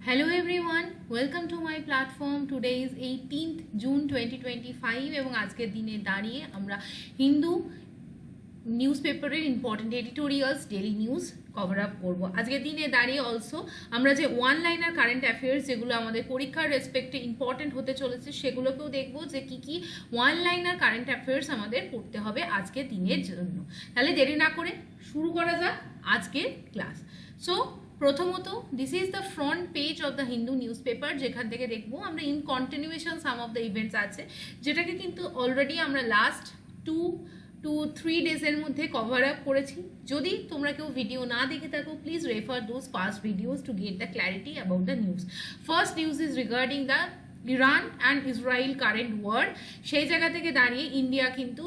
Hello everyone, welcome to my platform. Today is 18th June 2025 এবং আজকের দিনে দাঁড়িয়ে আমরা হিন্দু নিউজপেপারের important editorials daily news cover up করবো। আজকের দিনে দাঁড়িয়ে অলসো আমরা যে ওয়ান লাইনার কারেন্ট অ্যাফেয়ার্স যেগুলো আমাদের পরীক্ষার রেসপেক্টে ইম্পর্টেন্ট হতে চলেছে সেগুলোকেও দেখবো যে কি কি ওয়ান লাইনার কারেন্ট অ্যাফেয়ার্স আমাদের পড়তে হবে আজকের দিনের জন্য। তাহলে দেরি না করে শুরু করা যাক আজকের ক্লাস। সো প্রথমত this is the front page of the Hindu news paper, যেখান থেকে দেখবো আমরা in continuation some of the events আছে, যেটাকে কিন্তু অলরেডি আমরা লাস্ট 2-3 ডেজের মধ্যে কভার আপ করেছি। যদি তোমরা কেউ ভিডিও না দেখে থাকো, please refer those past videos to get the clarity about the news. First news is regarding the Iran and Israel current war. সেই জায়গা থেকে দাঁড়িয়ে ইন্ডিয়া কিন্তু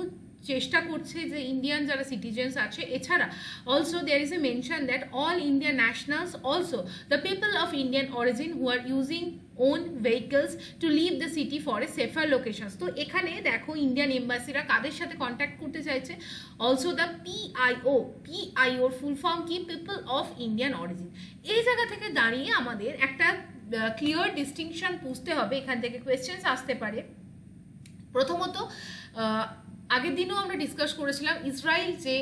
চেষ্টা করছে যে ইন্ডিয়ান যারা সিটিজেন্স আছে, এছাড়া also there is a mention that all Indian nationals also the people of Indian origin who are using own vehicles to leave the city for a safer locations. তো এখানে দেখো ইন্ডিয়ান এম্বাসিরা কাদের সাথে contact করতে চাইছে, also the পিআইওর full form কি, people of Indian origin. এই জায়গা থেকে দাঁড়িয়ে আমাদের একটা ক্লিয়ার ডিস্টিংশন বুঝতে হবে, এখান থেকে কোয়েশ্চেন্স আসতে পারে। প্রথমত আগের দিনও আমরা ডিসকাস করেছিলাম ইসরায়েল যে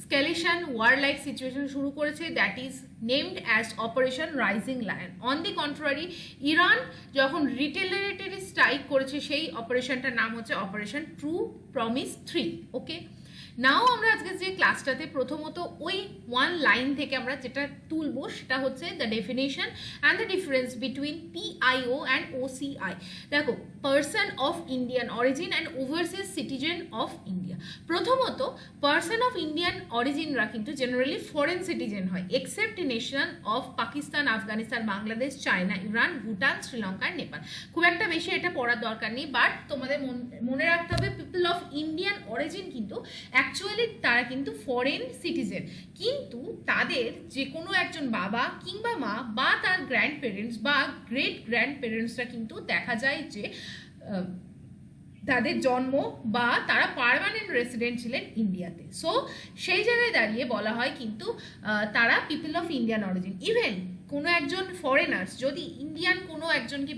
স্কেলেশন ওয়ার লাইক সিচুয়েশন শুরু করেছে, that is named as operation rising lion. On the contrary Iran যখন রিটেলারেটরি স্ট্রাইক করেছে সেই অপারেশনটার নাম হচ্ছে অপারেশন ট্রু প্রমিস 3। ওকে, নাও আমরা আজকে যে ক্লাসটাতে প্রথমত ওই ওয়ান লাইন থেকে আমরা যেটা তুলবো সেটা হচ্ছে the definition and the difference between PIO and OCI. দেখো, person of Indian origin and overseas citizen of India. প্রথমত পার্সন অফ ইন্ডিয়ান অরিজিনরা কিন্তু জেনারেলি ফরেন সিটিজেন হয়, except nation of Pakistan, Afghanistan, Bangladesh, China, Iran, Bhutan, Sri Lanka, Nepal. খুব একটা বেশি এটা পড়ার দরকার নেই, বাট তোমাদের মনে রাখতে হবে পিপল অফ ইন্ডিয়ান অরিজিন কিন্তু অ্যাকচুয়ালি তারা কিন্তু ফরেন সিটিজেন, কিন্তু তাদের যে কোনো একজন বাবা কিংবা মা বা তার গ্র্যান্ড পেরেন্টস বা গ্রেট গ্র্যান্ড পেরেন্টসরা কিন্তু দেখা যায় যে তাদের জন্ম বা তারা পার্মানেন্ট রেসিডেন্ট ছিলেন ইন্ডিয়াতে। সো সেই জায়গায় দাঁড়িয়ে বলা হয় কিন্তু তারা people of Indian origin. Even কোনো একজন ফরেনার্স যদি ইন্ডিয়ান কোনো একজনকে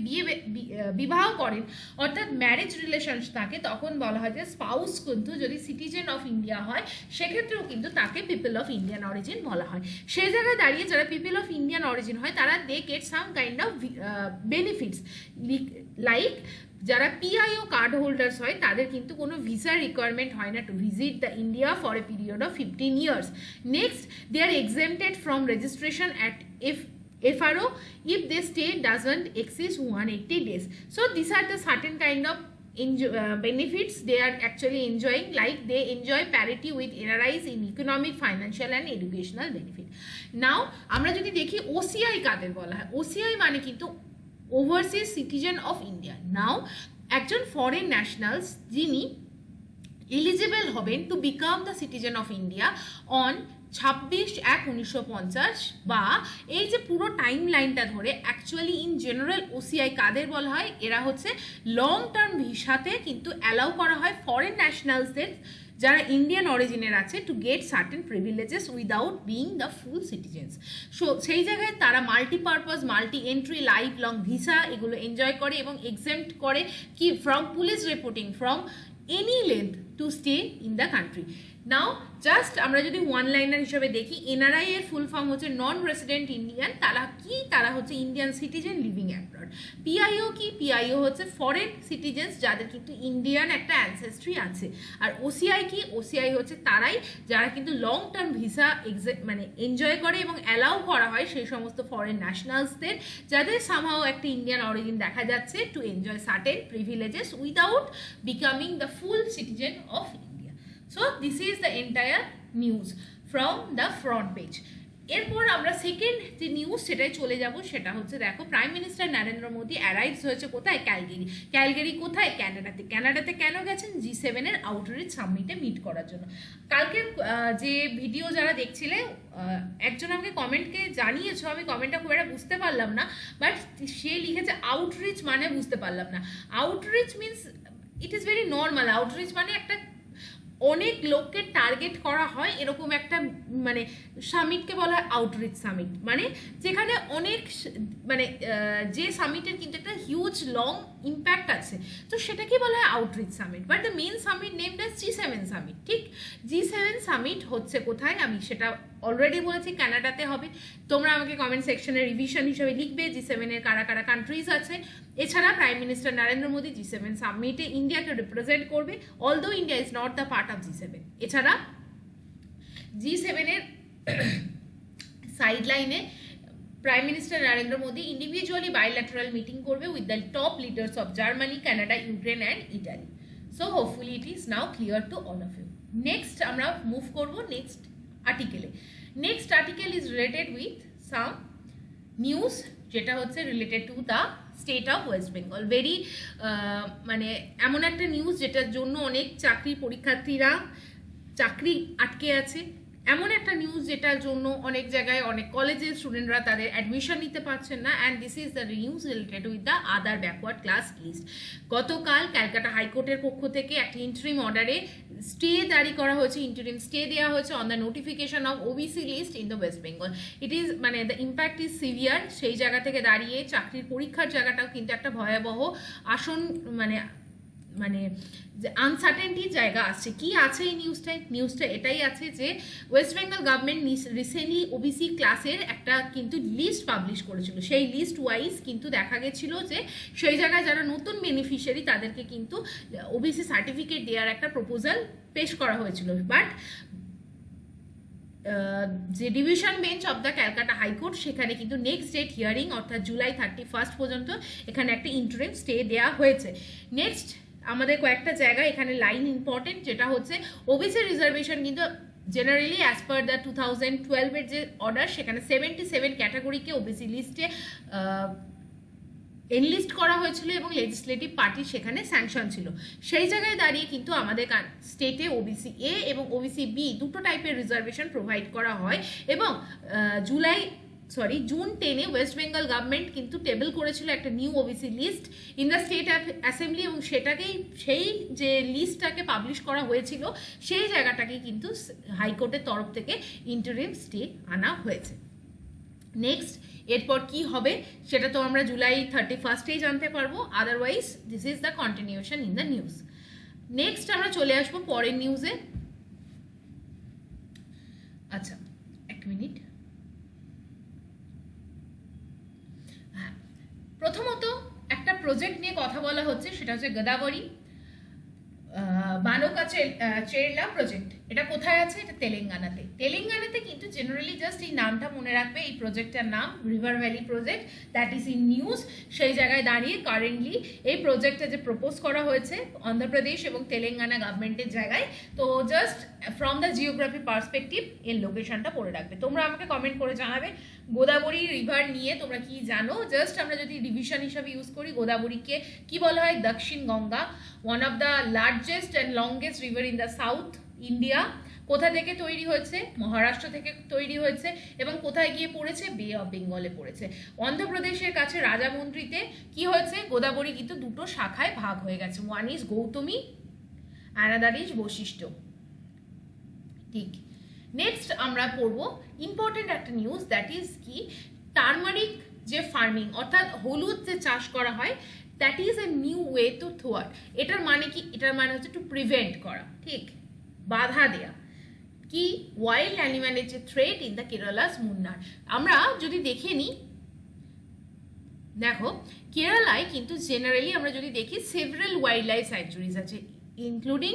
বিবাহ করেন, অর্থাৎ ম্যারেজ রিলেশনস থাকে, তখন বলা হয় যে স্পাউস কিন্তু যদি সিটিজেন অফ ইন্ডিয়া হয় সেক্ষেত্রেও কিন্তু তাকে পিপল অফ ইন্ডিয়ান অরিজিন বলা হয়। সেই জায়গায় দাঁড়িয়ে যারা পিপল অফ ইন্ডিয়ান অরিজিন হয় তারা they get some kind of benefits, like যারা পিআইও কার্ড হোল্ডার্স হয় তাদের কিন্তু কোনো ভিসা রিকোয়ারমেন্ট হয় না to visit the India for a period of 15 years. Next, they are exempted from registration at FRO if their stay doesn't exceed 180 days. So these are the certain kind of benefits they are actually enjoying, like they enjoy parity with NRIs in economic, financial and educational benefit. Now আমরা যদি দেখি OCI কাদের বলা হয়, OCI মানে কিন্তু overseas citizen of India. নাও একজন foreign nationals যিনি eligible হবেন to become the citizen of India on 26/1/1950, বা এই যে পুরো টাইম লাইনটা ধরে অ্যাকচুয়ালি ইন জেনারেল ওসিআই কাদের বলা হয়, এরা হচ্ছে লং টার্ম ভিসাতে কিন্তু অ্যালাউ করা হয় ফরেন ন্যাশনালসদের যারা ইন্ডিয়ান অরিজিনের আছে to get certain privileges without being the full citizens. So সেই জায়গায় তারা multipurpose, multi entry, life long visa এগুলো এনজয় করে এবং এক্সেম্পট করে কি from police reporting from any length to stay in the country. Now just আমরা যদি ওয়ান লাইনার হিসাবে দেখি, এনআরআই এর ফুল ফর্ম হচ্ছে নন রেসিডেন্ট ইন্ডিয়ান। তারা কি, তারা হচ্ছে Indian citizen living abroad. PIO কি, পিআইও হচ্ছে ফরেন সিটিজেন্স যাদের কিন্তু ইন্ডিয়ান একটা অ্যানসেস্ট্রি আছে। আর ওসিআই কি, ওসিআই হচ্ছে তারাই যারা কিন্তু লং টার্ম ভিসা মানে এনজয় করে এবং অ্যালাউ করা হয় সেই সমস্ত ফরেন ন্যাশনালসদের যাদের সামহাও একটা ইন্ডিয়ান অরিজিন দেখা যাচ্ছে to enjoy certain privileges without becoming the full citizen of India. So this is the entire news from the front page. এরপর আমরা সেকেন্ড যে নিউজ সেটাই চলে যাব, সেটা হচ্ছে দেখো prime minister Narendra Modi arrives হয়েছে কোথায়, ক্যালগেরি কোথায়, ক্যানাডাতে কেন গেছেন, G7 এর আউটরিচ সামিটে মিট করার জন্য। কালকের যে ভিডিও যারা দেখছিলে একজন আমাকে কমেন্টকে জানিয়েছো, আমি কমেন্টটা খুব একটা বুঝতে পারলাম না, বাট সে লিখেছে আউটরিচ মানে বুঝতে পারলাম না। Outreach means it is very normal. Outreach মানে একটা অনেক লোককে টার্গেট করা হয় এরকম একটা মানে সামিটকে বলা হয় আউটরিচ সামিট, মানে যেখানে অনেক মানে যে সামিটের কিন্তু একটা হিউজ লং ইম্প্যাক্ট আছে, তো সেটাকে বলা হয় outreach summit. But the main summit named as G7 summit. ঠিক, G7 সামিট হচ্ছে কোথায়, আমি সেটা অলরেডি বলেছি, কানাডাতে হবে। তোমরা আমাকে কমেন্ট সেকশনে রিভিশন হিসেবে লিখবে G7 এর কারা কারা কান্ট্রিজ আছে। এছাড়া prime minister Narendra Modi G7 সামিটে ইন্ডিয়াকে রিপ্রেজেন্ট করবে, although India is not the part of G7। এছাড়া G7 এর সাইড লাইনে prime minister Narendra Modi individually bilateral meeting করবে with the top leaders of Germany, Canada, Ukraine and Italy. So hopefully it is now clear to all of you. Next আমরা move করব next আর্টিকেলে। Next article is related with some news, যেটা হচ্ছে related to the state of West Bengal. Very মানে এমন একটা news যেটার জন্য অনেক চাকরি পরীক্ষার্থীরা চাকরি আটকে আছে, এমন একটা নিউজ যেটার জন্য অনেক জায়গায় অনেক কলেজের স্টুডেন্টরা তাদের অ্যাডমিশন নিতে পারছেন না, and this is the news related with the other backward class list. গতকাল ক্যালকাটা হাইকোর্টের পক্ষ থেকে একটা ইন্টারিম অর্ডারে স্টে জারি করা হয়েছে, ইন্টারিম স্টে দেওয়া হয়েছে on the notification of OBC list in the West Bengal. It is মানে দ্য ইম্প্যাক্ট ইজ সিভিয়ার। সেই জায়গা থেকে দাঁড়িয়ে চাকরির পরীক্ষার জায়গাটাও কিন্তু একটা ভয়াবহ আসন মানে মানে যে আনসার্টেনটির জায়গা আসছে। কি আছে এই নিউজটা এটাই আছে যে West Bengal government recently OBC ক্লাসের একটা কিন্তু লিস্ট পাবলিশ করেছিল। সেই লিস্ট ওয়াইজ কিন্তু দেখা গেছিল যে সেই জায়গায় যারা নতুন বেনিফিশিয়ারি তাদেরকে কিন্তু OBC সার্টিফিকেট দেওয়ার একটা প্রপোজাল পেশ করা হয়েছিল। বাট যে division bench of the Calcutta high court সেখানে কিন্তু নেক্সট ডেট হিয়ারিং অর্থাৎ জুলাই 31 পর্যন্ত এখানে একটা ইন্টারিম স্টে দেওয়া হয়েছে। নেক্সট আমাদের কয়েকটা জায়গা এখানে লাইন ইম্পর্টেন্ট, যেটা হচ্ছে OBC রিজার্ভেশন কিন্তু জেনারেলি অ্যাজ পার দ্য 2012 যে অর্ডার সেখানে 77 ক্যাটাগরিকে OBC লিস্টে এনলিস্ট করা হয়েছিল এবং লেজিসলেটিভ পার্টি সেখানে স্যাংশন ছিল। সেই জায়গায় দাঁড়িয়ে কিন্তু আমাদের স্টেটে OBC A এবং OBC B দুটো টাইপের রিজার্ভেশন প্রোভাইড করা হয় এবং জুন 10 ওয়েস্ট বেঙ্গল গভর্নমেন্ট কিন্তু টেবল করেছিল একটা new OBC list in the state assembly এবং সেটাকেই সেই যে লিস্টটাকে পাবলিশ করা হয়েছিল সেই জায়গাটাকেই কিন্তু হাইকোর্টের তরফ থেকে ইন্টারিম স্টে আনা হয়েছে। নেক্সট এরপর কি হবে সেটা তো আমরা জুলাই 31 জানতে পারবো, otherwise this is the continuation in the news. Next আমরা চলে আসবো পরের নিউজে। আচ্ছা এক মিনিট, প্রথমত একটা প্রজেক্ট নিয়ে কথা বলা হচ্ছে, সেটা হচ্ছে গোদাবরী বানকা চেরলা প্রজেক্ট। এটা কোথায় আছে? এটা তেলেঙ্গানাতে কিন্তু জেনারেলি জাস্ট এই নামটা মনে রাখবে, এই প্রজেক্টটার নাম river valley project, that is in news. সেই জায়গায় দাঁড়িয়ে কারেন্টলি এই প্রজেক্টটা যে প্রপোজ করা হয়েছে অন্ধ্রপ্রদেশ এবং তেলেঙ্গানা গভর্নমেন্টের জায়গায়, তো just from the geography perspective এর লোকেশনটা পড়ে রাখবে। তোমরা আমাকে কমেন্ট করে জানাবে গোদাবরী রিভার নিয়ে তোমরা কি জানো। জাস্ট আমরা যদি ডিভিশন হিসাবে ইউজ করি, গোদাবরীকে কি বলা হয়? দক্ষিণ Ganga, one of the largest and longest river in the south India. কোথা থেকে তৈরি হয়েছে? মহারাষ্ট্র থেকে তৈরি হয়েছে এবং কোথায় গিয়ে পড়েছে? বে অফ বেঙ্গলে পড়েছে। অন্ধ্রপ্রদেশের কাছে রাজামন্দ্রিতে কি হয়েছে? গোদাবরী কিন্তু দুটো শাখায় ভাগ হয়ে গেছে, one is Gautami, another is Vashishtha. ঠিক, নেক্সট আমরা পড়বো ইম্পর্টেন্ট একটা নিউজ, দ্যাট ইজ কি টার্মারিক যে ফার্মিং অর্থাৎ হলুদ যে চাষ করা হয়, that is a new way to thwart. এটার মানে কি? এটার মানে হচ্ছে টু প্রিভেন্ট করা, ঠিক, বাধা দেয়া কি ওয়াইল্ড অ্যানিম্যালের যে থ্রেট ইন দ্য কেরালাস মুন্নার। আমরা যদি দেখে নিই, দেখো কেরালায় কিন্তু জেনারেলি আমরা যদি দেখি সেভারাল ওয়াইল্ড লাইফ স্যাংচুরিজ আছে, including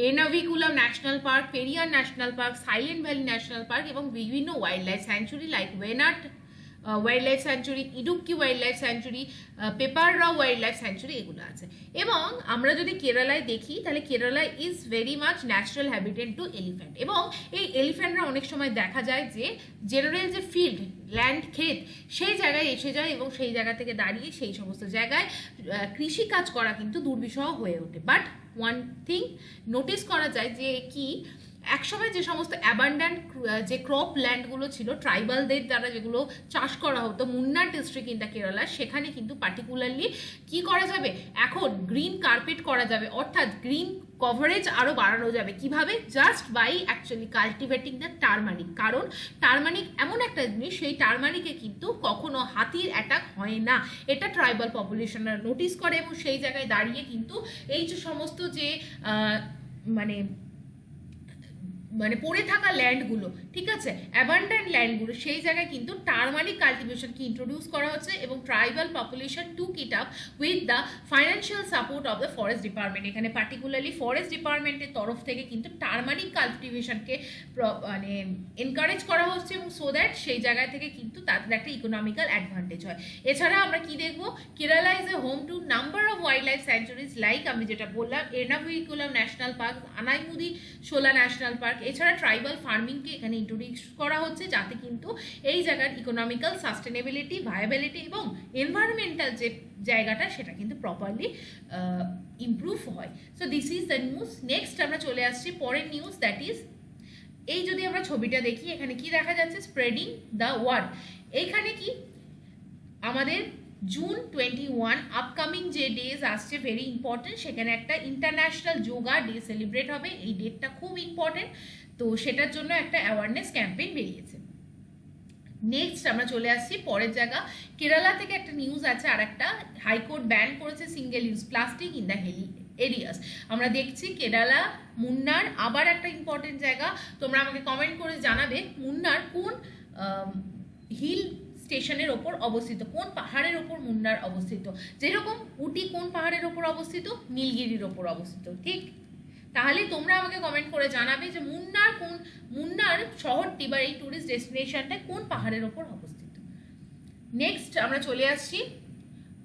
Eravikulam national park, Periyar national park, Silent Valley national park এবং বিভিন্ন wildlife sanctuary like Wayanad wildlife sanctuary, Idukki wildlife sanctuary, Peppara wildlife sanctuary, এগুলো আছে। এবং আমরা যদি কেরালায় দেখি তাহলে কেরালায় is very much natural habitat to elephant, এবং এই এলিফ্যান্টরা অনেক সময় দেখা যায় যে জেনারেল যে ফিল্ড ল্যান্ড ক্ষেত সেই জায়গায় এসে যায় এবং সেই জায়গা থেকে দাঁড়িয়ে সেই সমস্ত জায়গায় কৃষিকাজ করা কিন্তু দুর্বিষহ হয়ে ওঠে। বাট ওয়ান থিং নোটিস করা যায় যে কি একসময় যে সমস্ত অ্যাবান্ডেন্ট যে ক্রপ ল্যান্ডগুলো ছিল ট্রাইবালদের দ্বারা যেগুলো চাষ করা হতো মুন্নার ডিস্ট্রিক্ট ইন দ্য কেরালা, সেখানে কিন্তু পার্টিকুলারলি কি করা যাবে, এখন গ্রিন কার্পেট করা যাবে, অর্থাৎ গ্রিন কভারেজ আরও বাড়ানো যাবে। কিভাবে? Just by actually cultivating the turmeric. কারণ টারমারিক এমন একটা জিনিস, সেই টারমারিকে কিন্তু কখনো হাতির অ্যাটাক হয় না, এটা ট্রাইবাল পপুলেশনরা নোটিস করে, এবং সেই জায়গায় দাঁড়িয়ে কিন্তু এই যে সমস্ত যে মানে পড়ে থাকা ল্যান্ডগুলো, ঠিক আছে, অ্যাবান্ডেন্ট ল্যান্ডগুলো, সেই জায়গায় কিন্তু টারমারিক কাল্টিভেশনকে ইন্ট্রোডিউস করা হচ্ছে, এবং tribal population to it up with the financial support of the forest department. এখানে পার্টিকুলারলি ফরেস্ট ডিপার্টমেন্টের তরফ থেকে কিন্তু টারমারিক কাল্টিভেশনকে মানে এনকারেজ করা হচ্ছে, এবং সো দ্যাট সেই জায়গা থেকে কিন্তু তাদের একটা ইকোনমিক্যাল অ্যাডভান্টেজ হয়। এছাড়া আমরা কি দেখবো, Kerala is a home to number of wild life sanctuaries, like আমি যেটা বললাম Ernakulam national park, Anamudi Shola national park. এছাড়া ট্রাইবাল ফার্মিংকে এখানে ইন্ট্রোডিউস করা হচ্ছে, যাতে কিন্তু এই জায়গার ইকোনমিক্যাল সাস্টেনেবিলিটি, ভায়াবিলিটি এবং এনভায়রনমেন্টাল যে জায়গাটা সেটা কিন্তু প্রপারলি ইমপ্রুভ হয়। So this is the news. Next আমরা চলে আসছি পরের নিউজ, দ্যাট ইজ এই যদি আমরা ছবিটা দেখি, এখানে কি দেখা যাচ্ছে, স্প্রেডিং দ্য ওয়ার্ড। এইখানে কি আমাদের জুন 21 আপকামিং যে ডেজ আসছে ভেরি ইম্পর্টেন্ট, সেখানে একটা ইন্টারন্যাশনাল যোগা ডে সেলিব্রেট হবে। এই ডেটটা খুব ইম্পর্টেন্ট, তো সেটার জন্য একটা অ্যাওয়ারনেস ক্যাম্পেইন বেরিয়েছে। নেক্সট আমরা চলে আসছি পরের জায়গা, কেরালা থেকে একটা নিউজ আছে, আর একটা হাইকোর্ট ব্যান করেছে single use plastic in the hilly areas. আমরা দেখছি কেরালা মুন্নার আবার একটা ইম্পর্টেন্ট জায়গা। তোমরা আমাকে কমেন্ট করে জানাবে মুন্নার কোন হিল স্টেশনের ওপর অবস্থিত, কোন পাহাড়ের ওপর মুন্নার অবস্থিত। যেরকম উটি কোন পাহাড়ের ওপর অবস্থিত, নীলগিরির ওপর অবস্থিত, ঠিক। তাহলে তোমরা আমাকে কমেন্ট করে জানাবে যে মুন্নার শহরটি বা এই ট্যুরিস্ট ডেস্টিনেশনটা কোন পাহাড়ের ওপর অবস্থিত। নেক্সট আমরা চলে আসছি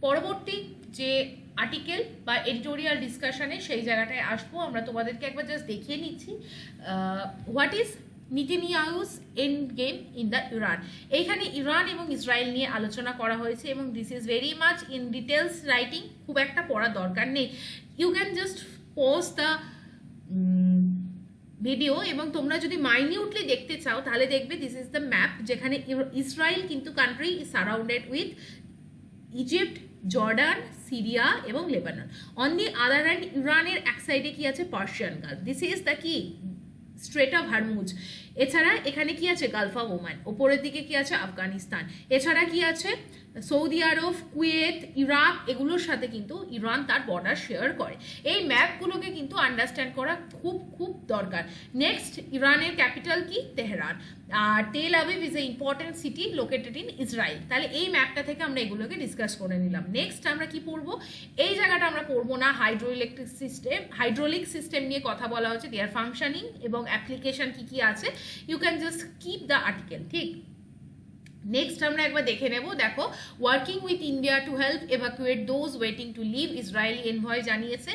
পরবর্তী যে আর্টিকেল বা এডিটোরিয়াল ডিসকাশনে, সেই জায়গাটায় আসবো। আমরা তোমাদেরকে একবার জাস্ট দেখিয়ে নিচ্ছি what is Netanyahu's end game in the Iran. এইখানে ইরান এবং ইসরায়েল নিয়ে আলোচনা করা হয়েছে, এবং this is very much in details writing, খুব একটা পড়ার দরকার নেই। You can just pause the video, এবং তোমরা যদি মাইনিউটলি দেখতে চাও তাহলে দেখবে দিস ইজ দ্য ম্যাপ, যেখানে ইসরায়েল কিন্তু country is surrounded with Egypt, Jordan, Syria এবং Lebanon. On the other hand ইরানের এক সাইডে কি আছে, Persian Gulf, this is the কি স্ট্রেট অফ হরমুজ। এছাড়া এখানে কি আছে, গালফ অফ ওমান। ওপরের দিকে কি আছে, আফগানিস্তান। এছাড়া কি আছে, সৌদি আরব, কুয়েত, ইরাক, এগুলোর সাথে কিন্তু ইরান তার বর্ডার শেয়ার করে। এই ম্যাপগুলোকে কিন্তু আন্ডারস্ট্যান্ড করা খুব খুব দরকার। নেক্সট, ইরানের ক্যাপিটাল কি, তেহরান, আর Tel Aviv is a important city located in Israel. তাহলে এই ম্যাপটা থেকে আমরা এগুলোকে ডিসকাস করে নিলাম। নেক্সট আমরা কি পড়বো, এই জায়গাটা আমরা পড়বো না, হাইড্রোলিক সিস্টেম নিয়ে কথা বলা হচ্ছে, দেয়ার ফাংশনিং এবং অ্যাপ্লিকেশন কি কি আছে। You can just keep the article, ঠিক। নেক্সট আমরা একবার দেখে নেব, দেখো working with India to help evacuate those waiting to leave, Israeli envoy জানিয়েছে।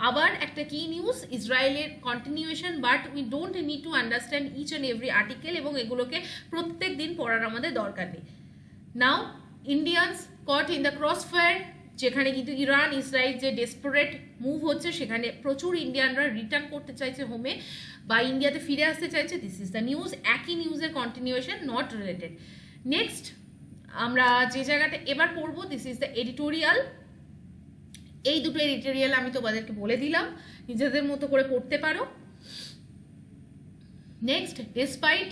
আবার একটা কি নিউজ, ইসরায়েলের continuation, but we don't need to understand each and every article, এবং এগুলোকে প্রত্যেক দিন পড়ার আমাদের দরকার নেই। Now Indians caught in the crossfire, যেখানে কিন্তু ইরান ইসরায়েল যে ডেসপারেট মুভ হচ্ছে, সেখানে প্রচুর ইন্ডিয়ানরা রিটার্ন করতে চাইছে হোমে বা ইন্ডিয়াতে ফিরে আসতে চাইছে। দিস ইজ দ্য নিউজ, একই নিউজের কন্টিনিউয়েশন, নট রিলেটেড। নেক্সট আমরা যে জায়গাটা এবার পড়বো, দিস ইজ দ্য এডিটোরিয়াল। এই দুটো এডিটোরিয়াল আমি তোমাদেরকে বলে দিলাম, নিজেদের মতো করে পড়তে পারো। Next, despite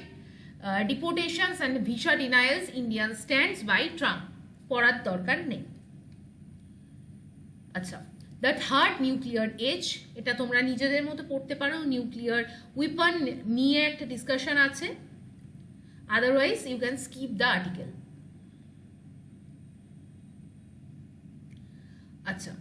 deportations and visa denials, Indian stands by Trump, পড়ার দরকার নেই। আচ্ছা, দ্যাট হার্ড নিউক্লিয়ার এজ, এটা তোমরা নিজেদের মতো পড়তে পারো। নিউক্লিয়ার উইপন নিয়ে একটা ডিসকাশন আছে, otherwise you can skip the article. আচ্ছা,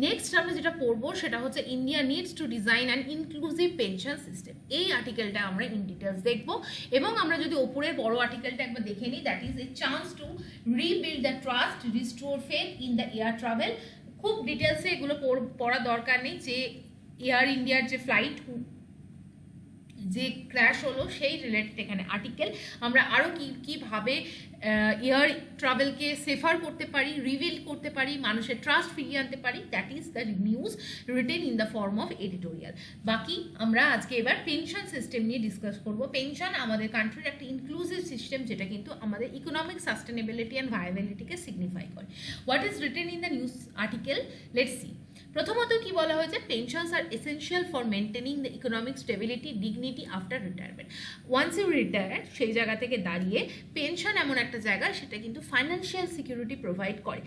নেক্সট আমরা যেটা পড়বো সেটা হচ্ছে India needs to design an inclusive pension system. এই আর্টিকেলটা আমরা ইন ডিটেলস দেখবো, এবং আমরা যদি ওপরের বড় আর্টিকেলটা একবার দেখে নিই, that is A chance to rebuild the trust, restore faith in the air travel. খুব ডিটেলসে এগুলো পড়ার দরকার নেই, যে এয়ার ইন্ডিয়ার যে ফ্লাইট যে ক্র্যাশ হলো সেই রিলেটেড এখানে আর্টিকেল। আমরা আরও কীভাবে এয়ার ট্রাভেলকে সেফার করতে পারি, রিভিল করতে পারি, মানুষের ট্রাস্ট ফিরিয়ে আনতে পারি। That is the news written in the form of editorial. বাকি আমরা আজকে এবার পেনশন সিস্টেম নিয়ে ডিসকাস করব। পেনশন আমাদের কান্ট্রির একটা ইনক্লুসিভ সিস্টেম, যেটা কিন্তু আমাদের ইকোনমিক সাস্টেনেবিলিটি অ্যান্ড ভায়াবিলিটিকে সিগনিফাই করে। What is written in the news article? Let's see. প্রথমত কি বলা হয়েছে, pensions are essential for maintaining the economic stability dignity after retirement. Once you retire, সেই জায়গা থেকে দাঁড়িয়ে পেনশন এমন একটা জায়গা, সেটা কিন্তু ফাইন্যান্সিয়াল সিকিউরিটি প্রোভাইড করে।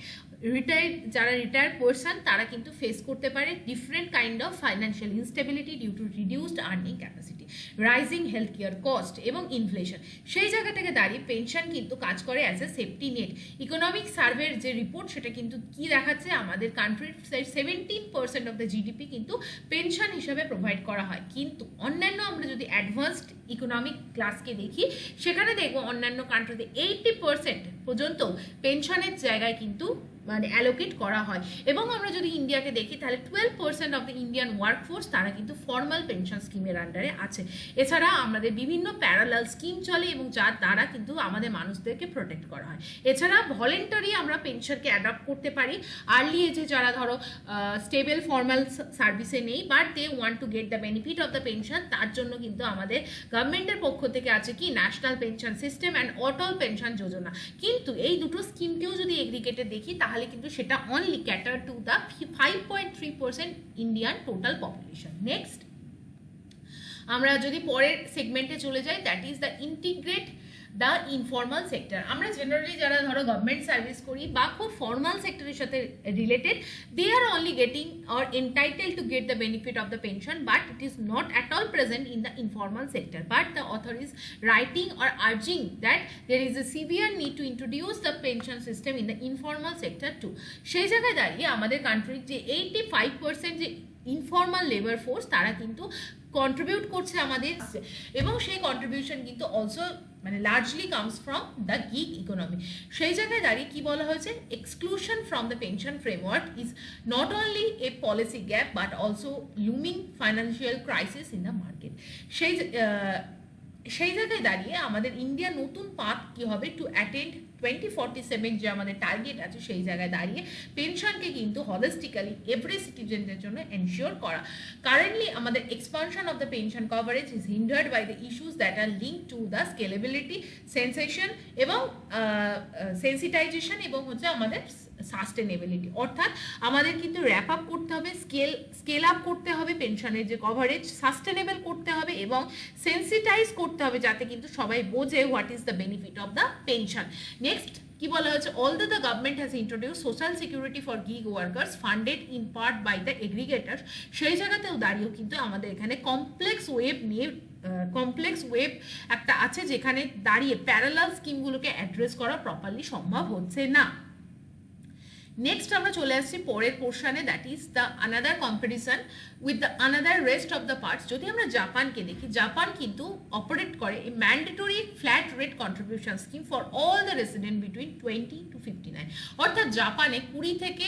যারা রিটায়ার্ড পারসন তারা কিন্তু ফেস করতে পারে different kind of financial instability due to reduced earning capacity, rising health care cost এবং ইনফ্লেশন। সেই জায়গা থেকে দাঁড়িয়ে পেনশন কিন্তু কাজ করে as a safety net. Economic সার্ভের যে রিপোর্ট, সেটা কিন্তু কি দেখাচ্ছে, আমাদের কান্ট্রির 17% অফ দ্য জিডিপি কিন্তু পেনশন হিসাবে প্রোভাইড করা হয়। কিন্তু অন্যান্য আমরা যদি অ্যাডভান্সড ইকোনমিক ক্লাসকে দেখি, সেখানে দেখবো অন্যান্য কান্ট্রিতে 80% পর্যন্ত পেনশনের জায়গায় কিন্তু মানে অ্যালোকেট করা হয়। এবং আমরা যদি ইন্ডিয়াকে দেখি, তাহলে 12% অফ দ্য ইন্ডিয়ান ওয়ার্কফোর্স তারা কিন্তু ফর্মাল পেনশন স্কিমের আন্ডারে আছে। এছাড়া আমাদের বিভিন্ন প্যারালাল স্কিম চলে এবং যার দ্বারা কিন্তু আমাদের মানুষদেরকে প্রোটেক্ট করা হয়। এছাড়া ভলেন্টারি আমরা পেনশনকে অ্যাডপ্ট করতে পারি। আর্লি এজে যারা ধরো স্টেবল ফর্মাল সার্ভিসে নেই, but they want to get the benefit of the pension, তার জন্য কিন্তু আমাদের গভর্নমেন্টের পক্ষ থেকে আছে কি National Pension System and Atal Pension Yojana. কিন্তু এই দুটো স্কিমকেও যদি এগ্রিগেটে দেখি, তাহলে কিন্তু সেটা only cater to the 5.3% Indian total population. Next আমরা যদি পরের সেগমেন্টে চলে যাই, that is the integrate the informal sector. আমরা জেনারেলি যারা ধরো গভর্নমেন্ট সার্ভিস করি বা খুব ফর্মাল সেক্টরের সাথে related, they are only getting or entitle to get the benefit of the pension, but it is not at all present in the informal sector. But the author is writing or urging that there is a severe need to introduce the pension system in the informal sector too. সেই জায়গায় দাঁড়িয়ে আমাদের কান্ট্রির যে 85% যে informal labour force, তারা কিন্তু contribute করছে আমাদের, এবং সেই কন্ট্রিবিউশন কিন্তু অলসো মানে largely comes from the gig economy. সেই জায়গায় দাঁড়িয়ে কি বলা হয়েছে, exclusion from the pension framework is not only a policy gap but also লুমিং financial crisis in the market. সেই জায়গায় দাঁড়িয়ে আমাদের ইন্ডিয়া নতুন পাথ কি হবে টু অ্যাটেন্ড 2047 যে আমাদের টার্গেট আছে, সেই জায়গায় দাঁড়িয়ে পেনশনকে কিন্তু হলিস্টিক্যালি এভরি সিটিজেনদের জন্য এনশিওর করা। কারেন্টলি আমাদের expansion of the pension coverage is hindered by the issues that are link to the scalability, sensation এবং সেন্সিটাইজেশন এবং হচ্ছে আমাদের সাস্টেনেবিলিটি। অর্থাৎ আমাদের কিন্তু র্যাপ আপ করতে হবে, স্কেল আপ করতে হবে পেনশনের যে কভারেজ, সাস্টেনেবল করতে হবে এবং সেন্সিটাইজ করতে হবে, যাতে কিন্তু সবাই বোঝে what is the benefit of the pension. Next কি বলা হচ্ছে, although the government has introduce social security for gig workers funded in part by the aggregators. সেই জায়গাতেও দাঁড়িয়েও কিন্তু আমাদের এখানে কমপ্লেক্স ওয়েব একটা আছে, যেখানে দাঁড়িয়ে প্যারালাল স্কিমগুলোকে অ্যাড্রেস করা প্রপারলি সম্ভব হচ্ছে না। নেক্সট আমরা চলে আসছি পরের পোর্শনে, that is the another comparison with the another rest of the parts. যদি আমরা জাপানকে দেখি, জাপান কিন্তু অপারেট করে a mandatory flat rate contribution scheme for all the resident between 20 to 59। অর্থাৎ জাপানে 20 থেকে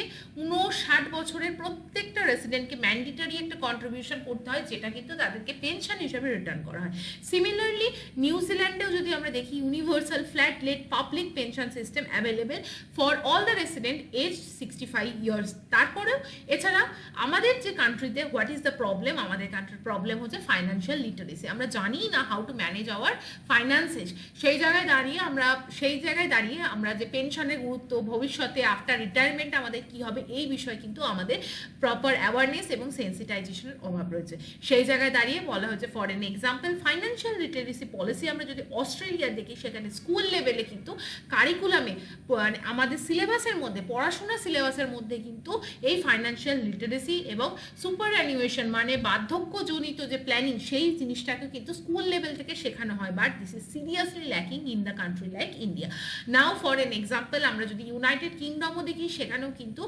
59 বছরের প্রত্যেকটা রেসিডেন্টকে ম্যান্ডেটরি একটা কন্ট্রিবিউশন করতে হয়, যেটা কিন্তু তাদেরকে পেনশন হিসেবে রিটার্ন করা হয়। সিমিলারলি নিউজিল্যান্ডেও যদি আমরা দেখি, universal flat rate public pension system available for all the resident age 65 years. তারপরেও এছাড়া আমাদের যে কান্ট্রিতে হোয়াট ইজ দ্য প্রবলেম, আমাদের কান্ট্রির প্রবলেম হচ্ছে ফাইন্যান্সিয়াল লিটারেসি। আমরা জানি না how to manage hour finances. সেই জায়গায় দাঁড়িয়ে আমরা যে পেনশনের গুরুত্ব, ভবিষ্যতে আফটার রিটায়ারমেন্ট আমাদের কি হবে, এই বিষয়ে কিন্তু আমাদের প্রপার অ্যাওয়ারনেস এবং সেন্সিটাইজেশনের অভাব রয়েছে। সেই জায়গায় দাঁড়িয়ে বলা হচ্ছে, for an example financial literacy policy আমরা যদি অস্ট্রেলিয়া দেখি, সেখানে স্কুল লেভেলে কিন্তু কারিকুলামে আমাদের সিলেবাসের মধ্যে, পড়াশোনার সিলেবাসের মধ্যে কিন্তু এই ফাইন্যান্সিয়াল লিটারেসি এবং সুপার অ্যানিউয়েশন মানে বার্ধক্যজনিত যে প্ল্যানিং, সেই জিনিসটাকে কিন্তু স্কুল লেভেল থেকে শেখানো হয়। But this is seriously lacking in the country like India. Now for an example আমরা যদি ইউনাইটেড কিংডমও দেখি, সেখানেও কিন্তু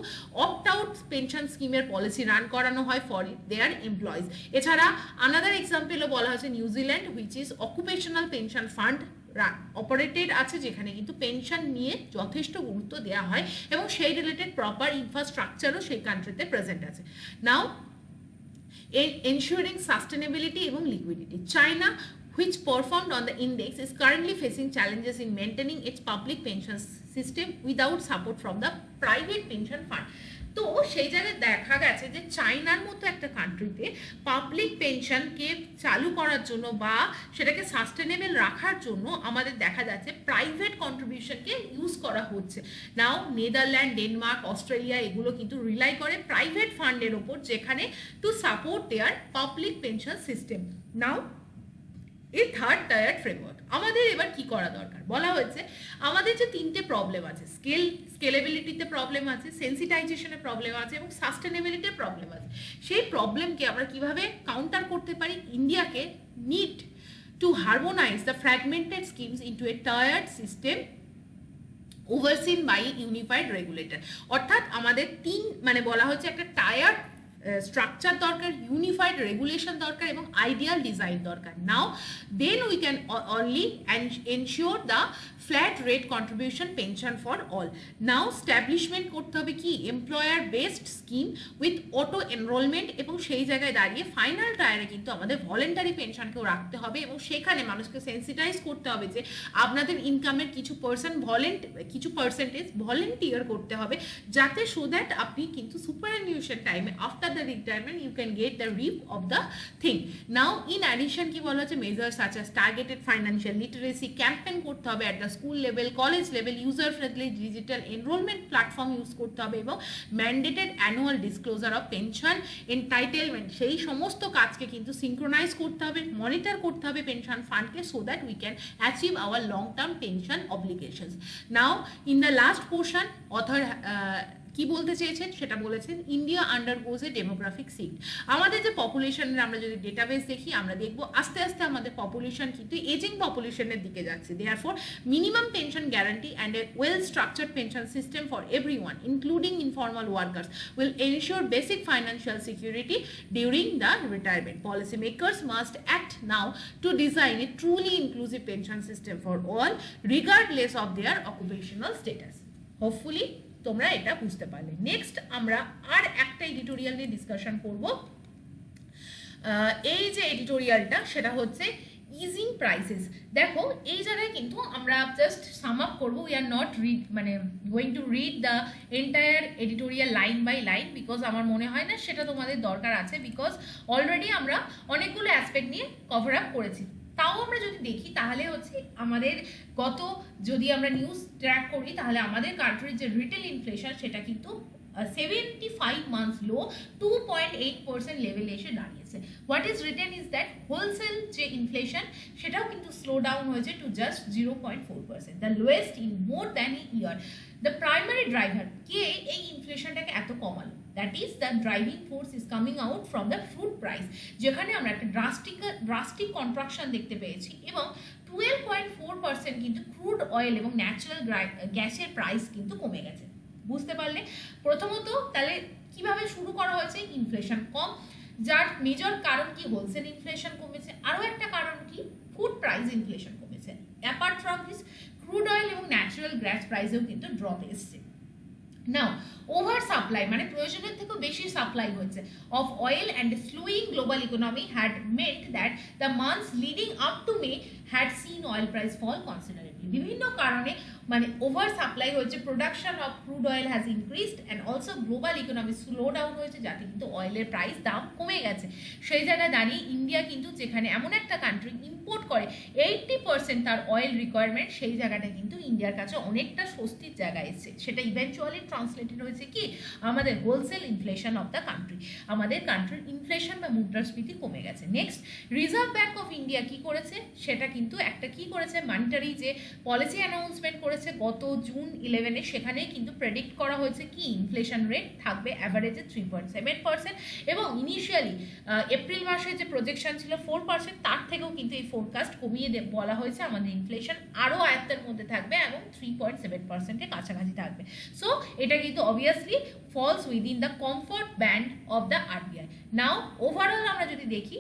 অপ্ট আউট পেনশন স্কিমের পলিসি রান করানো হয় ফর দেয়ার এমপ্লয়িজ। এছাড়া আনাদার এক্সাম্পলও বলা হয়েছে New Zealand, which is occupational pension fund operated আছে, যেখানে কিন্তু পেনশন নিয়ে যথেষ্ট গুরুত্ব দেওয়া হয় এবং সেই রিলেটেড প্রপার ইনফ্রাস্ট্রাকচারও সেই কান্ট্রিতে প্রেজেন্ট আছে। নাও এনশিওরিং সাস্টেনেবিলিটি এবং liquidity, China which performed on the index is currently facing challenges in maintaining its public pension system without support from the private pension fund. তো সেই জায়গায় দেখা গেছে যে চায়নার মতো একটা কান্ট্রিতে পাবলিক পেনশনকে চালু করার জন্য বা সেটাকে সাস্টেনেবল রাখার জন্য আমাদের দেখা যাচ্ছে প্রাইভেট কন্ট্রিবিউশনকে ইউজ করা হচ্ছে। নাও নেদারল্যান্ড, ডেনমার্ক, অস্ট্রেলিয়া এগুলো কিন্তু রিলাই করে প্রাইভেট ফান্ডের ওপর, যেখানে to support their public pension system. Now এই থার্ড টায়ার ফ্রেমওয়ার্ক আমাদের এবার কি করা দরকার বলা হয়েছে, আমাদের যে তিনটে প্রবলেম আছে, স্কেলেবিলিটিতে প্রবলেম আছে, সেন্সিটাইজেশনের প্রবলেম আছে এবং সাস্টেনেবিলিটির প্রবলেম আছে, সেই প্রবলেমকে আমরা কিভাবে কাউন্টার করতে পারি। ইন্ডিয়াকে need to harmonise the fragmented schemes into a tiered system overseen by unified regulator. অর্থাৎ আমাদের মানে বলা হচ্ছে একটা টায়ার্ড স্ট্রাকচার দরকার, ইউনিফাইড রেগুলেশন দরকার এবং আইডিয়াল ডিজাইন দরকার। Now then we can only ensure the flat rate contribution pension for all. Now establishment করতে হবে কি employer based scheme with auto enrolment, এবং সেই জায়গায় দাঁড়িয়ে ফাইনাল টায়ারে কিন্তু আমাদের ভলেন্টারি পেনশনকেও রাখতে হবে এবং সেখানে মানুষকে সেন্সিটাইজ করতে হবে যে আপনাদের ইনকামের কিছু পার্সেন্টেজ ভলেন্টিয়ার করতে হবে, যাতে সো দ্যাট আপনি কিন্তু সুপারঅ্যানুয়েশন টাইমে after the retirement you can get the reap of the thing. Now in addition কি বলা হচ্ছে measures such as targeted financial literacy campaign করতে হবে at the school level, college level, user friendly digital enrollment platform use করতে হবে এবং mandated annual disclosure of pension entitlement সেই সমস্ত কাজকে কিন্তু synchronize করতে হবে, মনিটর করতে হবে pension ফান্ডকে, so that we can achieve our long term pension obligations. Now in the last portion author কি বলতে চেয়েছেন সেটা বলেছেন ইন্ডিয়া আন্ডারগোজ এ ডেমোগ্রাফিক শিফট। আমাদের যে পপুলেশনের আমরা যদি ডেটাবেস দেখি আমরা দেখব আস্তে আস্তে আমাদের পপুলেশন কিন্তু এজিং পপুলেশনের দিকে যাচ্ছে। Therefore minimum pension guarantee and a well structured pension system for everyone including informal workers will ensure basic financial security during the retirement. Policy makers must act now to design a truly inclusive pension system for all regardless of their occupational status. Hopefully তোমরা এটা বুঝতে পারলে। Next আমরা আর একটা editorial নিয়ে discussion করব। এই যে এডিটোরিয়ালটা সেটা হচ্ছে ইজিং প্রাইসেস। দেখো এই জায়গায় কিন্তু আমরা জাস্ট সাম আপ করবো, we are not going to read the entire editorial line by line, because আমার মনে হয় না সেটা তোমাদের দরকার আছে, বিকজ অলরেডি আমরা অনেকগুলো অ্যাসপেক্ট নিয়ে কভার আপ করেছি। তাও আমরা যদি দেখি তাহলে হচ্ছে আমাদের যদি আমরা নিউজ ট্র্যাক করি তাহলে আমাদের কান্ট্রির যে রিটেল ইনফ্লেশন সেটা কিন্তু 75 months low 2.8% লেভেলে এসে দাঁড়িয়েছে। What is written is that wholesale যে ইনফ্লেশন সেটাও কিন্তু স্লো ডাউন হয়েছে to just 0.4%, the lowest in more than a year. The primary driver কে এই ইনফ্লেশনটাকে এত কমালো, that is the driving force is coming out from the food price, যেখানে আমরা একটা ড্রাস্টিক কন্ট্রাকশন দেখতে পেয়েছি এবং 12.4% কিন্তু ক্রুড অয়েল এবং ন্যাচারাল গ্যাসের প্রাইস কিন্তু কমে গেছে। বুঝতে পারলে প্রথমত তাহলে কিভাবে শুরু করা হয়েছে, ইনফ্লেশন কম, যার মেজর কারণ কি হোলসেল ইনফ্লেশন কমেছে, আরও একটা কারণ কি ফুড প্রাইস ইনফ্লেশন কমেছে। Apart from this crude oil এবং ন্যাচারাল গ্যাস প্রাইসেও কিন্তু ড্রপ এসছে। নাও ওভার সাপ্লাই মানে প্রয়োজনের থেকেও বেশি সাপ্লাই হয়েছে of oil and slowing global economy had meant that the months leading up to May had seen oil price fall considerably. বিভিন্ন কারণে মানে ওভার সাপ্লাই হয়েছে, production of crude oil has increased and also global economy slow down হয়েছে, যাতে কিন্তু অয়েলের price দাম কমে গেছে। সেই জায়গায় দাঁড়িয়ে ইন্ডিয়া কিন্তু যেখানে এমন একটা কান্ট্রি ইম্পোর্ট করে 80% তার অয়েল রিকোয়ারমেন্ট, সেই জায়গাটা কিন্তু ইন্ডিয়ার কাছে অনেকটা স্বস্তির জায়গায় এসেছে। সেটা ইভেনচুয়ালি ট্রান্সলেটেড হয়েছে কি আমাদের wholesale inflation of the country, আমাদের কান্ট্রির ইনফ্লেশন বা মুদ্রাস্ফীতি কমে গেছে। Next reserve bank of India কি করেছে, সেটা কিন্তু একটা কি করেছে মনিটারি যে পলিসি অ্যানাউন্সমেন্ট করেছে গত June 11 সেখানেই কিন্তু প্রেডিক্ট করা হয়েছে কি ইনফ্লেশন রেট থাকবে অ্যাভারেজে 3.7% এবং ইনিশিয়ালি এপ্রিল মাসে যে প্রজেকশন ছিল 4%, তার থেকেও কিন্তু এই ফোরকাস্ট কমিয়ে বলা হয়েছে আমাদের ইনফ্লেশন আরও আয়ত্তের মধ্যে থাকবে এবং 3.7%-এর কাছাকাছি থাকবে। সো এটা কিন্তু obviously falls within the comfort band of the RBI. Now overall আমরা যদি দেখি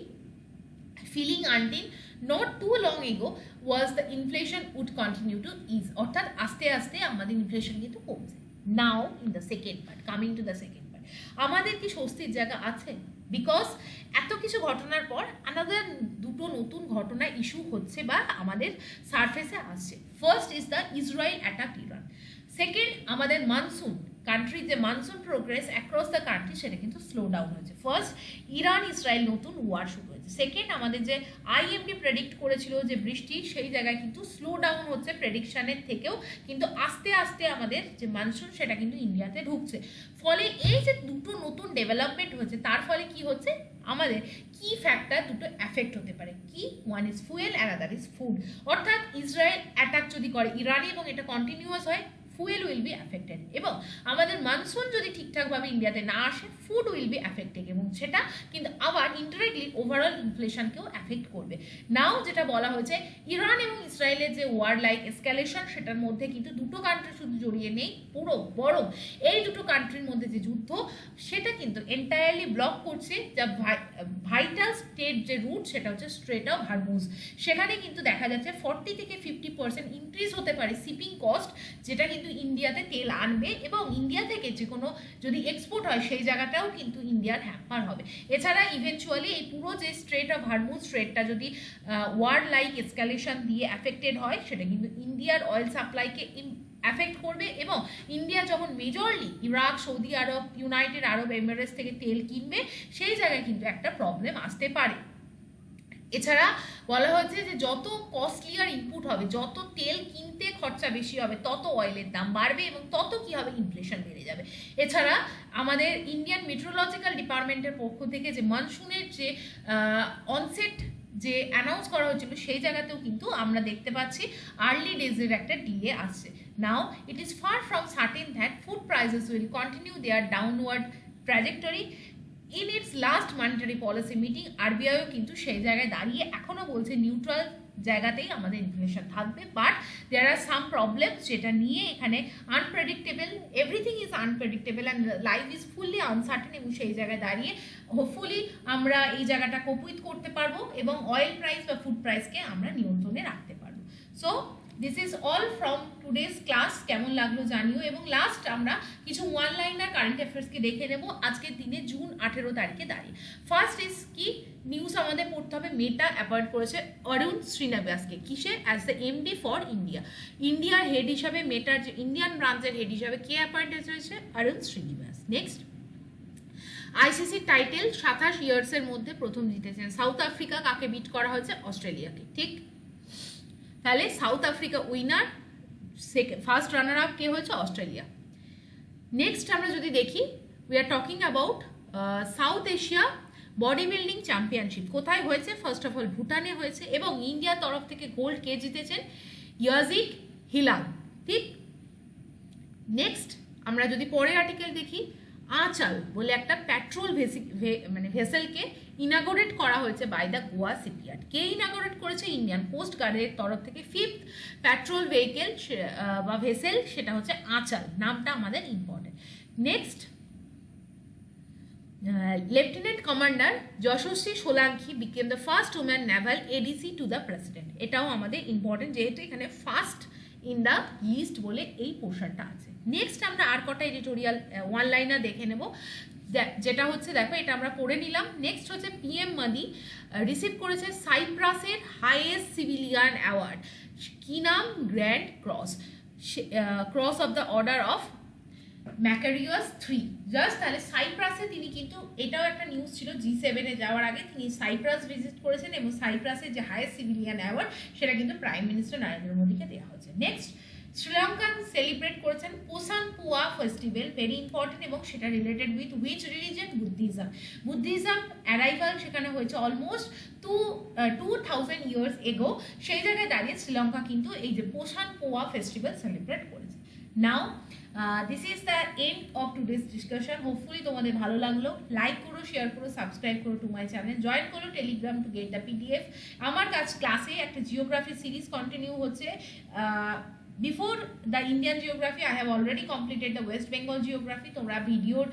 feeling until not too long ago was the inflation would continue to ease, অর্থাৎ আস্তে আস্তে আমাদের ইনফ্লেশন কিন্তু কমছে। Now in the second part, coming to the second part, আমাদের কি স্বস্তির জায়গা আছে? বিকজ এত কিছু ঘটনার পর আনাদার দুটো নতুন ঘটনা ইস্যু হচ্ছে বা আমাদের সারফেসে আসছে। First is the Israel attack Iran. Second, আমাদের মানসুন কান্ট্রি যে monsoon progress across the country সেটা কিন্তু স্লো ডাউন হয়েছে। ফার্স্ট, ইরান ইসরায়েল নতুন ওয়ার শুরু হয়েছে। সেকেন্ড, আমাদের যে আইএমডি প্রেডিক্ট করেছিল যে বৃষ্টি, সেই জায়গায় কিন্তু স্লো ডাউন হচ্ছে প্রেডিকশানের থেকেও, কিন্তু আস্তে আস্তে আমাদের যে মানসুন সেটা কিন্তু ইন্ডিয়াতে ঢুকছে। ফলে এই যে দুটো নতুন ডেভেলপমেন্ট হচ্ছে তার ফলে কি হচ্ছে, আমাদের কি ফ্যাক্টর দুটো এফেক্ট হতে পারে। কি? One is fuel, another is food. অর্থাৎ ইসরায়েল অ্যাটাক যদি করে ইরানে এবং এটা কন্টিনিউয়াস হয়, ফুয়েল উইল বি অ্যাফেক্টেড, এবং আমাদের মানসুন যদি ঠিকঠাকভাবে ইন্ডিয়াতে না আসে, ফুড উইল বি অ্যাফেক্টেড, এবং সেটা কিন্তু আবার ইনডাইরেক্টলি ওভারঅল ইনফ্লেশনকেও অ্যাফেক্ট করবে। নাও যেটা বলা হয়েছে, ইরান এবং ইসরায়েলের যে ওয়ার লাইক এসকালেশন, সেটার মধ্যে কিন্তু দুটো কান্ট্রি শুধু জড়িয়ে নেই পুরো, বরং এই দুটো কান্ট্রির মধ্যে যে যুদ্ধ সেটা কিন্তু এন্টায়ারলি ব্লক করছে যা ভাইটাল স্টেট যে রুট সেটা হচ্ছে স্ট্রেট অফ হরমুজ। সেখানে কিন্তু দেখা যাচ্ছে 40 থেকে 50% ইনক্রিজ হতে পারে শিপিং কস্ট, যেটা কিন্তু ইন্ডিয়াতে তেল আনবে, এবং ইন্ডিয়া থেকে যে কোনো যদি এক্সপোর্ট হয় সেই জায়গাটাও কিন্তু ইন্ডিয়ার হ্যাম্পার হবে। এছাড়া ইভেনচুয়ালি এই পুরো যে স্ট্রেট অফ হরমুজ স্ট্রেটটা যদি ওয়ার লাইক এসকালেশন দিয়ে অ্যাফেক্টেড হয়, সেটা কিন্তু ইন্ডিয়ার অয়েল সাপ্লাইকে অ্যাফেক্ট করবে, এবং ইন্ডিয়া যখন মেজরলি ইরাক, সৌদি আরব, ইউনাইটেড আরব এমিরেটস থেকে তেল কিনবে, সেই জায়গায় কিন্তু একটা প্রবলেম আসতে পারে। এছাড়া বলা হচ্ছে যে যত কস্টলিয়ার ইনপুট হবে, যত তেল কিনতে খরচা বেশি হবে, তত অয়েলের দাম বাড়বে, এবং তত কি হবে, ইনফ্লেশন বেড়ে যাবে। এছাড়া আমাদের ইন্ডিয়ান মেট্রোলজিক্যাল ডিপার্টমেন্টের পক্ষ থেকে যে মনসুনের যে অনসেট যে অ্যানাউন্স করা হয়েছিল, সেই জায়গাতেও কিন্তু আমরা দেখতে পাচ্ছি আর্লি ডেজের একটা ডিলে আসছে। Now it is far from certain that food prices will continue their downward trajectory. In its last monetary policy meeting, আরবিআইও কিন্তু সেই জায়গায় দাঁড়িয়ে এখনও বলছে নিউট্রাল জায়গাতেই আমাদের ইনফ্লেশন থাকবে, but there R some problems যেটা নিয়ে এখানে unpredictable, everything is unpredictable and life is fully uncertain, এবং সেই জায়গায় দাঁড়িয়ে হোপফুলি আমরা এই জায়গাটা কোপ উইথ করতে পারবো এবং অয়েল প্রাইস বা ফুড প্রাইসকে আমরা নিয়ন্ত্রণে রাখতে পারবো। So this is all from today's class. কেমন লাগলো জানিও, এবং লাস্ট আমরা কিছু ওয়ান লাইনার কারেন্ট অ্যাফেয়ার্সকে দেখে নেব আজকের দিনে জুন 18 তারিখে দাঁড়িয়ে। ফার্স্ট ইজ কি নিউজ আমাদের পড়তে হবে, মেটা অ্যাপয়েন্ট করেছে অরুণ শ্রীনিবাসকে কিসে, as the MD for India. ইন্ডিয়ার হেড হিসাবে, মেটার যে ইন্ডিয়ান ব্রাঞ্চের হেড হিসাবে কে অ্যাপয়েন্টেড হয়েছে? অরুণ শ্রীনিবাস। নেক্সট, আইসিসি টাইটেল 27 ইয়ার্সের মধ্যে প্রথম জিতেছেন সাউথ আফ্রিকা। কাকে বিট করা হয়েছে? অস্ট্রেলিয়াকে। ঠিক, তাহলে South Africa winner, first runner up কে হয়েছে? অস্ট্রেলিয়া। নেক্সট আমরা যদি দেখি, we are talking about South Asia body building championship কোথায় হয়েছে? ফার্স্ট অফ অল ভুটানে হয়েছে, এবং ইন্ডিয়ার তরফ থেকে গোল্ড কে জিতেছেন? ইয়াজিক হিলাল। ঠিক, নেক্সট আমরা যদি পরের আর্টিকেল দেখি, আঁচাল বলে একটা পেট্রোল ভেসেলকে ইনাগোরেট করা হয়েছে বাই দ্য গোয়া শিপইয়ার্ড। কে ইনাগোরেট করেছে? ইন্ডিয়ান কোস্ট গার্ডের তরফ থেকে 5th পেট্রোল ভেহিকেল বা ভেসেল, সেটা হচ্ছে আঁচাল। নামটা আমাদের important. Next, lieutenant commander Yashasvi Solanki became the first woman Naval ADC to the president. এটাও আমাদের ইম্পর্টেন্ট, যেহেতু এখানে ফার্স্ট ইন দ্য লিস্ট বলে এই পোর্শনটা আছে। নেক্সট আমরা আর কটা এডিটোরিয়াল ওয়ান লাইনার দেখে নেব, যেটা হচ্ছে দেখো এটা আমরা পড়ে নিলাম। নেক্সট হচ্ছে পিএম মোদি রিসিভ করেছে সাইপ্রাসের হাইয়েস্ট সিভিলিয়ান অ্যাওয়ার্ড। কি নাম? Grand cross, cross of the order of Makarios 3। Just তাহলে সাইপ্রাসে তিনি কিন্তু, এটাও একটা নিউজ ছিল, G7-এ যাওয়ার আগে তিনি সাইপ্রাস ভিজিট করেছেন, এবং সাইপ্রাসের যে হাইয়েস্ট সিভিলিয়ান অ্যাওয়ার্ড সেটা কিন্তু প্রাইম মিনিস্টার নরেন্দ্র মোদীকে দেওয়া হয়েছে। নেক্সট, শ্রীলঙ্কান সেলিব্রেট করেছেন পোসান পুয়া ফেস্টিভ্যাল, ভেরি ইম্পর্টেন্ট, এবং সেটা related with which religion? Buddhism. Buddhism arrival সেখানে হয়েছে অলমোস্ট 2000 ইয়ার্স এগো। সেই জায়গায় দাঁড়িয়ে শ্রীলঙ্কা কিন্তু এই যে পোসান পোয়া ফেস্টিভ্যাল সেলিব্রেট করেছে। Now this is the end of today's discussion. Hopefully তোমাদের ভালো লাগলো। লাইক করো, শেয়ার করো, সাবস্ক্রাইব করো টু মাই চ্যানেল, জয়েন করো Telegram to get the PDF। আমার কাছে ক্লাসে একটা জিওগ্রাফি সিরিজ কন্টিনিউ হচ্ছে, Before the Indian geography, I have already completed the West Bengal geography. তোমরা ভিডিওর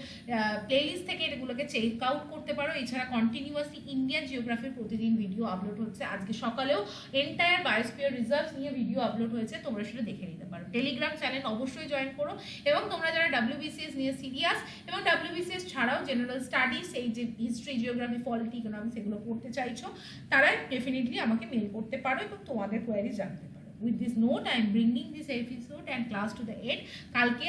প্লেলিস্ট থেকে এগুলোকে চেক আউট করতে পারো। এছাড়া কন্টিনিউয়াসলি ইন্ডিয়ান জিওগ্রাফির প্রতিদিন ভিডিও আপলোড হচ্ছে। আজকে সকালেও এন্টায়ার বায়োস্ফিয়ার রিজার্ভস নিয়ে ভিডিও আপলোড হয়েছে, তোমরা সেটা দেখে নিতে পারো। টেলিগ্রাম চ্যানেল অবশ্যই জয়েন করো, এবং তোমরা যারা WBCS নিয়ে সিরিয়াস এবং WBCS ছাড়াও জেনারেল স্টাডিজ, এই যে হিস্ট্রি, জিওগ্রাফি, পলিটি, ইকোনমিক্স এগুলো পড়তে চাইছো, তারা ডেফিনেটলি আমাকে মেল করতে পারো এবং তোমাদের কোয়ারি জানতে পারো। With this note, I am bringing this episode and class to the end. কালকে